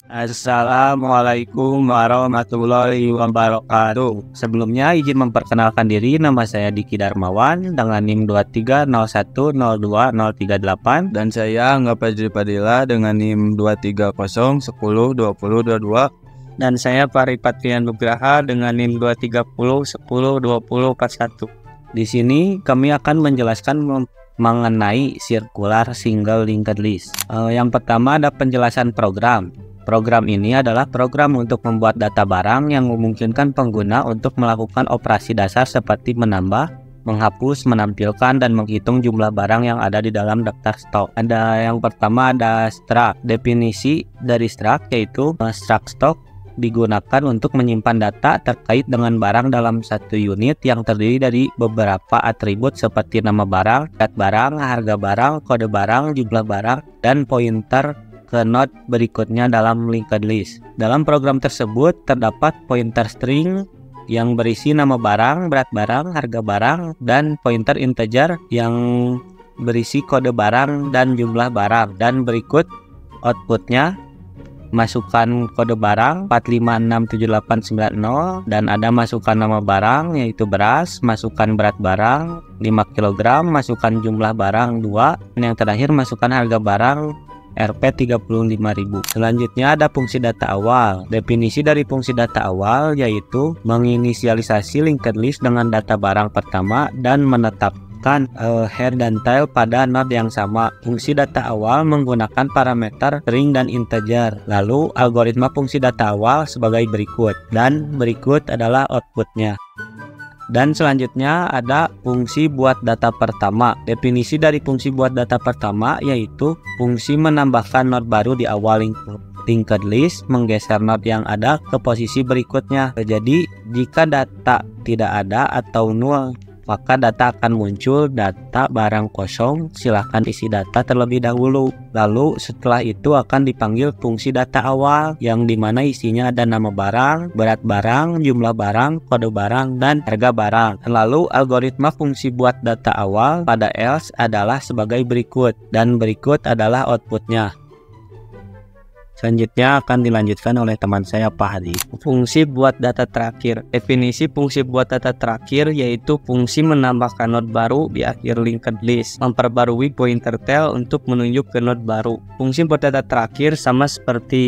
Assalamualaikum warahmatullahi wabarakatuh. Sebelumnya izin memperkenalkan diri, nama saya Diki Darmawan dengan NIM 2301020038. Dan saya Angga Fajri Padilla dengan NIM 230102022. Dan saya Fahri Patrian Nugraha dengan NIM 230102041. Di sini kami akan menjelaskan mengenai circular single linked list. Yang pertama ada penjelasan program. Program ini adalah program untuk membuat data barang yang memungkinkan pengguna untuk melakukan operasi dasar seperti menambah, menghapus, menampilkan, dan menghitung jumlah barang yang ada di dalam daftar stok. Ada yang pertama ada struct. Definisi dari struct yaitu struct stock digunakan untuk menyimpan data terkait dengan barang dalam satu unit yang terdiri dari beberapa atribut seperti nama barang, cat barang, harga barang, kode barang, jumlah barang, dan pointer ke node berikutnya dalam linked list. Dalam program tersebut terdapat pointer string yang berisi nama barang, berat barang, harga barang, dan pointer integer yang berisi kode barang dan jumlah barang. Dan berikut outputnya: masukkan kode barang 4567890, dan ada masukkan nama barang yaitu beras, masukkan berat barang 5 kg, masukkan jumlah barang 2, dan yang terakhir masukkan harga barang Rp35.000. Selanjutnya ada fungsi data awal. Definisi dari fungsi data awal yaitu menginisialisasi linked list dengan data barang pertama dan menetapkan head dan tail pada node yang sama. Fungsi data awal menggunakan parameter string dan integer. Lalu algoritma fungsi data awal sebagai berikut, dan berikut adalah outputnya. Dan selanjutnya ada fungsi buat data pertama. Definisi dari fungsi buat data pertama yaitu fungsi menambahkan node baru di awal linked list, menggeser node yang ada ke posisi berikutnya. Jadi jika data tidak ada atau nol, maka data akan muncul data barang kosong, silahkan isi data terlebih dahulu. Lalu setelah itu akan dipanggil fungsi data awal yang dimana isinya ada nama barang, berat barang, jumlah barang, kode barang, dan harga barang. Lalu algoritma fungsi buat data awal pada else adalah sebagai berikut, dan berikut adalah outputnya. Selanjutnya akan dilanjutkan oleh teman saya Fahri. Fungsi buat data terakhir. Definisi fungsi buat data terakhir yaitu fungsi menambahkan node baru di akhir linked list, memperbarui pointer tail untuk menunjuk ke node baru. Fungsi buat data terakhir sama seperti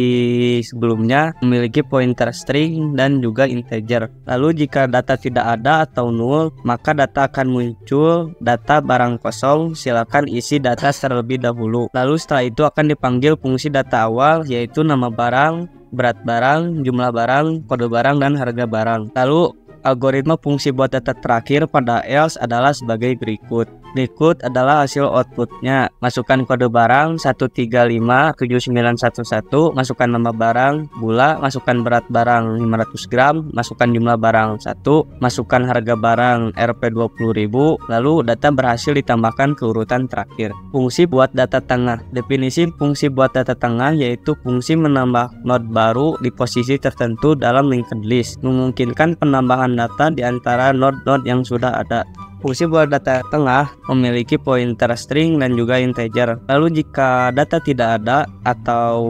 sebelumnya, memiliki pointer string dan juga integer. Lalu jika data tidak ada atau nol, maka data akan muncul data barang kosong, silakan isi data terlebih dahulu. Lalu setelah itu akan dipanggil fungsi data awal yaitu nama barang, berat barang, jumlah barang, kode barang, dan harga barang. Lalu algoritma fungsi buat data terakhir pada else adalah sebagai berikut. Berikut adalah hasil outputnya. Masukkan kode barang 1357911, masukkan nama barang, gula, masukkan berat barang 500 gram, masukkan jumlah barang 1, masukkan harga barang Rp20.000, lalu data berhasil ditambahkan ke urutan terakhir. Fungsi buat data tengah. Definisi fungsi buat data tengah yaitu fungsi menambah node baru di posisi tertentu dalam linked list, memungkinkan penambahan data di antara node-node yang sudah ada. Fungsi buat data tengah memiliki pointer string dan juga integer. Lalu jika data tidak ada atau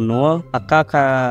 nol, maka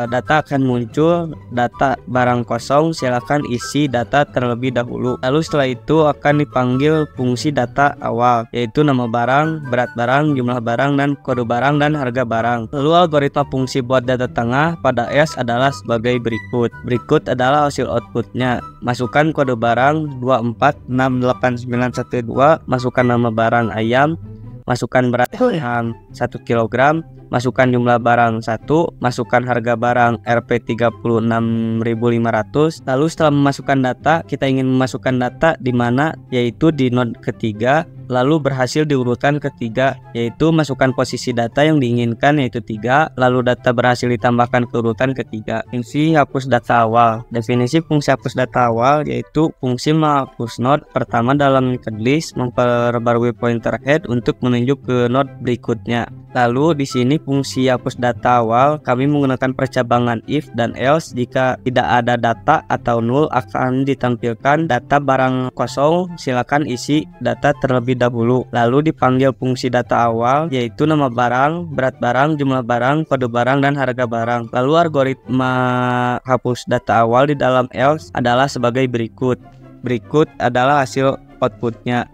data akan muncul data barang kosong, silakan isi data terlebih dahulu. Lalu setelah itu akan dipanggil fungsi data awal yaitu nama barang, berat barang, jumlah barang, dan kode barang dan harga barang. Lalu algoritma fungsi buat data tengah pada S adalah sebagai berikut. Berikut adalah hasil outputnya. Masukkan kode barang 2468912, masukkan nama barang ayam, masukkan berat barang 1 kg, masukkan jumlah barang 1, masukkan harga barang Rp36.500. Lalu setelah memasukkan data, kita ingin memasukkan data di mana, yaitu di node ketiga. Lalu berhasil di urutan ketiga, yaitu masukkan posisi data yang diinginkan yaitu 3, lalu data berhasil ditambahkan ke urutan ketiga. Fungsi hapus data awal. Definisi fungsi hapus data awal yaitu fungsi menghapus node pertama dalam linked list, memperbarui pointer head untuk menunjuk ke node berikutnya. Lalu di sini fungsi hapus data awal kami menggunakan percabangan if dan else. Jika tidak ada data atau null akan ditampilkan data barang kosong, silakan isi data terlebih dahulu, lalu dipanggil fungsi data awal yaitu nama barang, berat barang, jumlah barang, kode barang, dan harga barang. Lalu algoritma hapus data awal di dalam else adalah sebagai berikut. Berikut adalah hasil outputnya.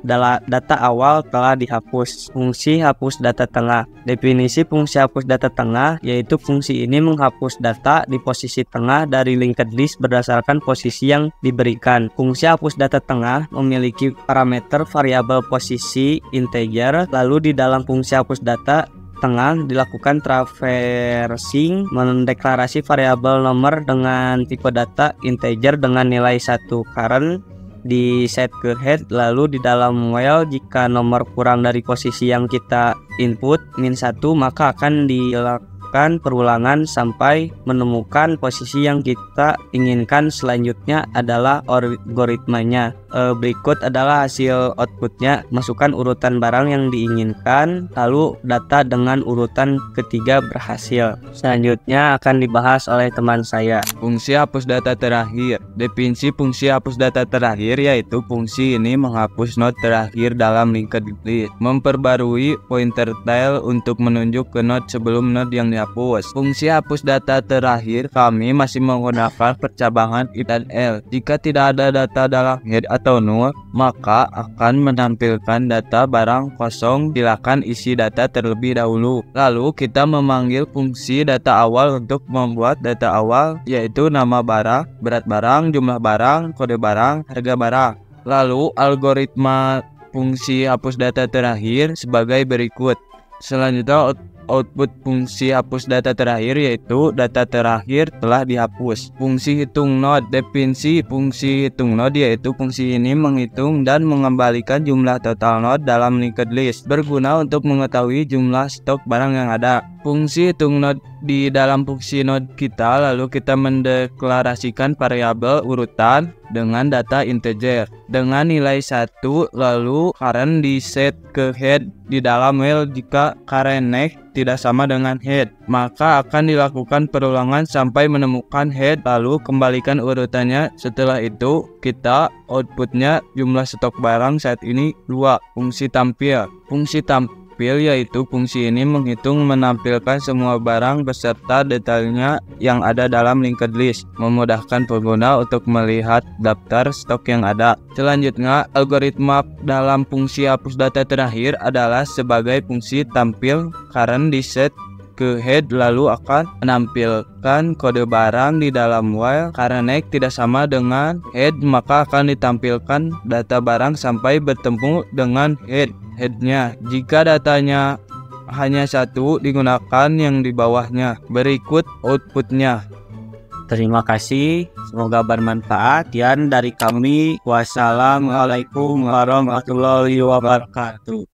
Data awal telah dihapus. Fungsi hapus data tengah. Definisi fungsi hapus data tengah yaitu fungsi ini menghapus data di posisi tengah dari linked list berdasarkan posisi yang diberikan. Fungsi hapus data tengah memiliki parameter variabel posisi integer. Lalu di dalam fungsi hapus data tengah dilakukan traversing, mendeklarasi variabel nomor dengan tipe data integer dengan nilai 1 current di set ke head. Lalu di dalam while jika nomor kurang dari posisi yang kita input -1, maka akan dilakukan perulangan sampai menemukan posisi yang kita inginkan. Selanjutnya adalah algoritmanya. Berikut adalah hasil outputnya. Masukkan urutan barang yang diinginkan, lalu data dengan urutan ketiga berhasil. Selanjutnya akan dibahas oleh teman saya. Fungsi hapus data terakhir. Definisi fungsi hapus data terakhir yaitu fungsi ini menghapus node terakhir dalam linked list, memperbarui pointer tail untuk menunjuk ke node sebelum node yang dihapus. Fungsi hapus data terakhir kami masih menggunakan percabangan if dan else. Jika tidak ada data dalam head atau null, maka akan menampilkan data barang kosong. Silakan isi data terlebih dahulu. Lalu kita memanggil fungsi data awal untuk membuat data awal yaitu nama barang, berat barang, jumlah barang, kode barang, harga barang. Lalu algoritma fungsi hapus data terakhir sebagai berikut. Selanjutnya output fungsi hapus data terakhir yaitu data terakhir telah dihapus. Fungsi hitung node. Definisi fungsi hitung node yaitu fungsi ini menghitung dan mengembalikan jumlah total node dalam linked list, berguna untuk mengetahui jumlah stok barang yang ada. Fungsi hitung node di dalam fungsi node kita, lalu kita mendeklarasikan variabel urutan dengan data integer dengan nilai 1, lalu current di set ke head di dalam while. Jika current next tidak sama dengan head, maka akan dilakukan perulangan sampai menemukan head, lalu kembalikan urutannya. Setelah itu kita outputnya jumlah stok barang saat ini 2. Fungsi tampil. Fungsi tampil yaitu fungsi ini menghitung menampilkan semua barang beserta detailnya yang ada dalam linked list, memudahkan pengguna untuk melihat daftar stok yang ada. Selanjutnya, algoritma dalam fungsi hapus data terakhir adalah sebagai fungsi tampil. Current di set ke head lalu akan menampilkan kode barang di dalam while. Karena next tidak sama dengan head, maka akan ditampilkan data barang sampai bertemu dengan headnya. Jika datanya hanya 1, digunakan yang di bawahnya. Berikut outputnya. Terima kasih, semoga bermanfaat. Sekian dari kami. Wassalamualaikum warahmatullahi wabarakatuh.